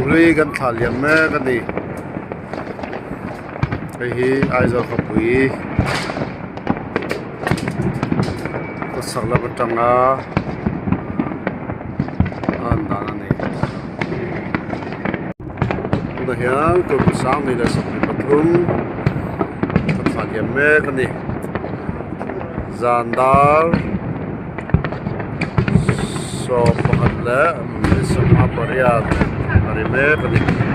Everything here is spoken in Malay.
lui kan thla liam me kan ni hi aizo khapui ko sakla batanga an dana ni na hian ko sang ni la sakli pathum ko thla liam me kan ni zandar so pakhat le sama pariat ari me kan ni